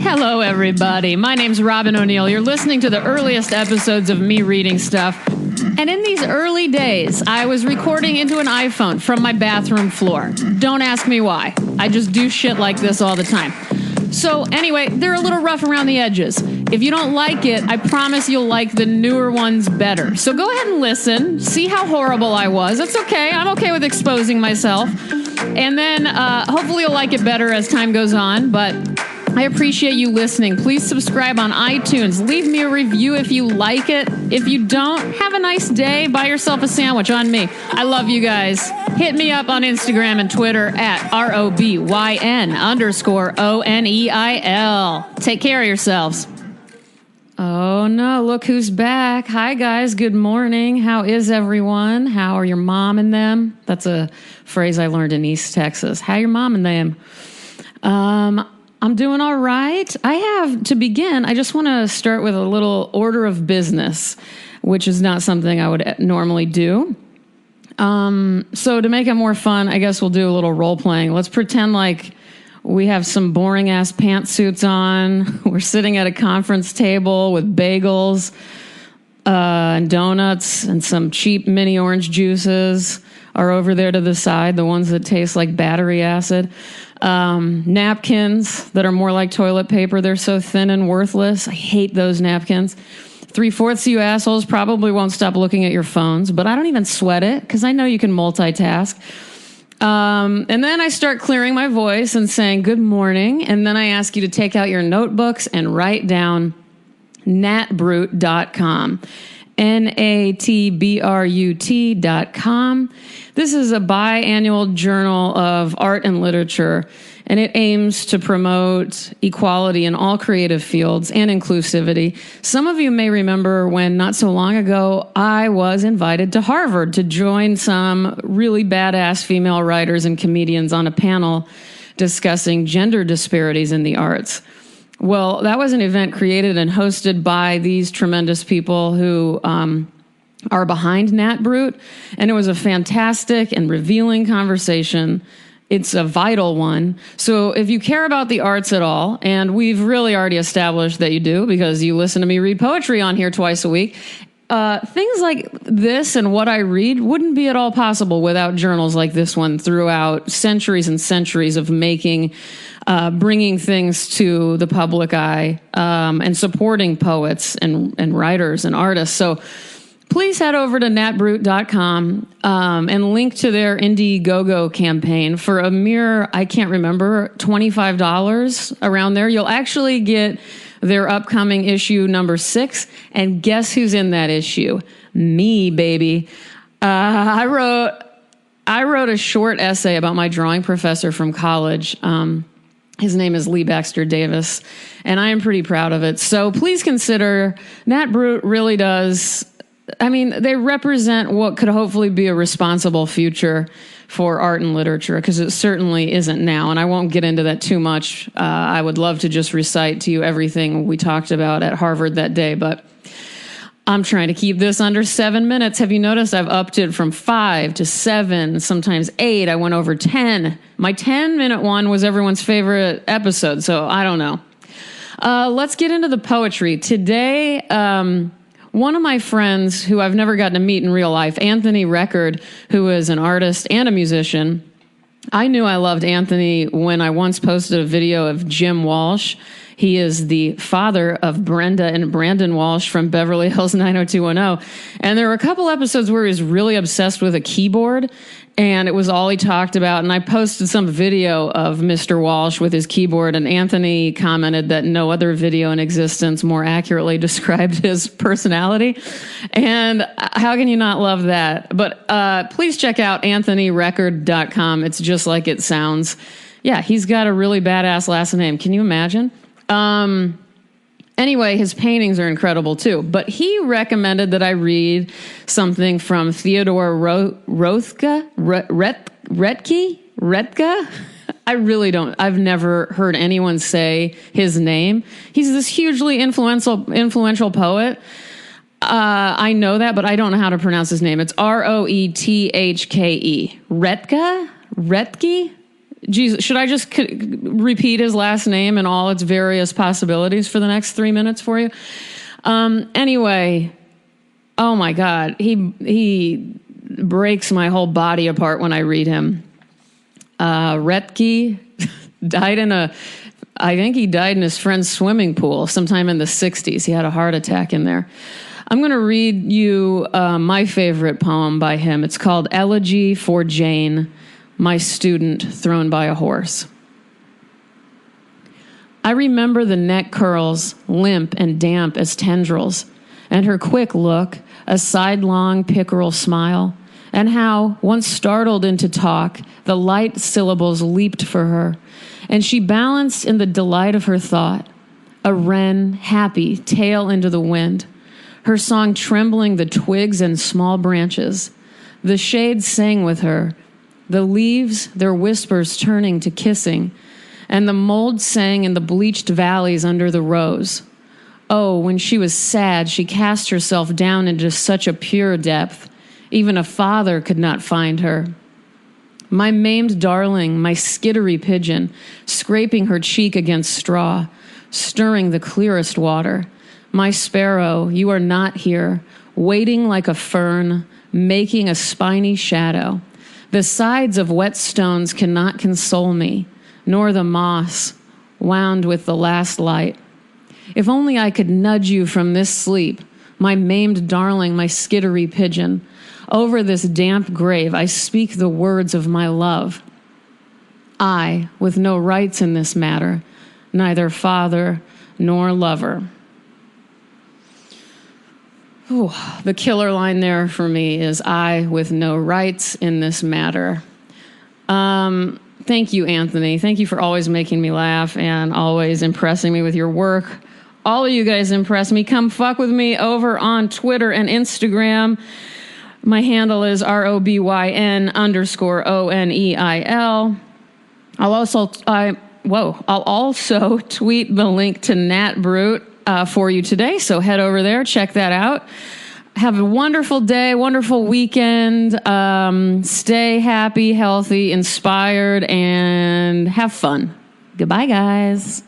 Hello, everybody. My name's Robyn O'Neill. You're listening to the earliest episodes of me reading stuff. And in these early days, I was recording into an iPhone from my bathroom floor. Don't ask me why. I just do shit like this all the time. So anyway, they're a little rough around the edges. If you don't like it, I promise you'll like the newer ones better. So go ahead and listen. See how horrible I was. It's okay. I'm okay with exposing myself. And then hopefully you'll like it better as time goes on. But I appreciate you listening. Please subscribe on iTunes. Leave me a review if you like it. If you don't, have a nice day. Buy yourself a sandwich on me. I love you guys. Hit me up on Instagram and Twitter at ROBYN_ONEIL. Take care of yourselves. Oh no, look who's back. Hi guys, good morning. How is everyone? How are your mom and them? That's a phrase I learned in East Texas. How your mom and them? I'm doing all right. To begin, I just want to start with a little order of business, which is not something I would normally do. So to make it more fun, I guess we'll do a little role playing. Let's pretend like we have some boring ass pantsuits on. We're sitting at a conference table with bagels, and donuts and some cheap mini orange juices are over there to the side, the ones that taste like battery acid. Napkins that are more like toilet paper. They're so thin and worthless. I hate those napkins. 3/4 of you assholes probably won't stop looking at your phones, but I don't even sweat it because I know you can multitask. And then I start clearing my voice and saying good morning. And then I ask you to take out your notebooks and write down natbrut.com. natbrut.com. This is a biannual journal of art and literature, and it aims to promote equality in all creative fields and inclusivity. Some of you may remember when not so long ago, I was invited to Harvard to join some really badass female writers and comedians on a panel discussing gender disparities in the arts. Well, that was an event created and hosted by these tremendous people who are behind NatBrut, and it was a fantastic and revealing conversation. It's a vital one. So if you care about the arts at all, and we've really already established that you do because you listen to me read poetry on here twice a week, things like this and what I read wouldn't be at all possible without journals like this one throughout centuries and centuries of bringing things to the public eye, and supporting poets and writers and artists. So please head over to natbrut.com and link to their Indiegogo campaign for a mere, I can't remember, $25 around there. You'll actually get their upcoming issue number 6. And guess who's in that issue? Me, baby. I wrote a short essay about my drawing professor from college. His name is Lee Baxter Davis, and I am pretty proud of it. So please consider, NatBrut really does, they represent what could hopefully be a responsible future for art and literature, because it certainly isn't now, and I won't get into that too much. I would love to just recite to you everything we talked about at Harvard that day, but I'm trying to keep this under 7 minutes. Have you noticed I've upped it from 5 to 7, sometimes 8. I went over 10. My 10-minute one was everyone's favorite episode, so I don't know. Let's get into the poetry. Today, one of my friends who I've never gotten to meet in real life, Anthony Record, who is an artist and a musician. I knew I loved Anthony when I once posted a video of Jim Walsh. He is the father of Brenda and Brandon Walsh from Beverly Hills 90210. And there were a couple episodes where he was really obsessed with a keyboard, and it was all he talked about. And I posted some video of Mr. Walsh with his keyboard, and Anthony commented that no other video in existence more accurately described his personality. And how can you not love that? But please check out anthonyrecord.com. It's just like it sounds. Yeah, he's got a really badass last name. Can you imagine? Anyway, his paintings are incredible too, but he recommended that I read something from Theodore Roethke. I really don't. I've never heard anyone say his name. He's this hugely influential poet. I know that, but I don't know how to pronounce his name. It's Roethke. Roethke? Jesus, should I just repeat his last name and all its various possibilities for the next 3 minutes for you? Anyway, oh my God, he breaks my whole body apart when I read him. Roethke died I think he died in his friend's swimming pool sometime in the 60s. He had a heart attack in there. I'm going to read you my favorite poem by him. It's called Elegy for Jane, my student thrown by a horse. I remember the neck curls, limp and damp as tendrils, and her quick look, a sidelong pickerel smile, and how, once startled into talk, the light syllables leaped for her, and she balanced in the delight of her thought, a wren, happy, tail into the wind, her song trembling the twigs and small branches. The shades sang with her, the leaves, their whispers turning to kissing, and the mold sang in the bleached valleys under the rose. Oh, when she was sad, she cast herself down into such a pure depth, even a father could not find her. My maimed darling, my skittery pigeon, scraping her cheek against straw, stirring the clearest water. My sparrow, you are not here, waiting like a fern, making a spiny shadow. The sides of wet stones cannot console me, nor the moss, wound with the last light. If only I could nudge you from this sleep, my maimed darling, my skittery pigeon. Over this damp grave, I speak the words of my love. I, with no rights in this matter, neither father nor lover. Ooh, the killer line there for me is I, with no rights in this matter. Thank you, Anthony. Thank you for always making me laugh and always impressing me with your work. All of you guys impress me. Come fuck with me over on Twitter and Instagram. My handle is ROBYN_ONEIL. I'll also tweet the link to Nat Brute for you today. So head over there, check that out. Have a wonderful day, wonderful weekend. Stay happy, healthy, inspired, and have fun. Goodbye, guys.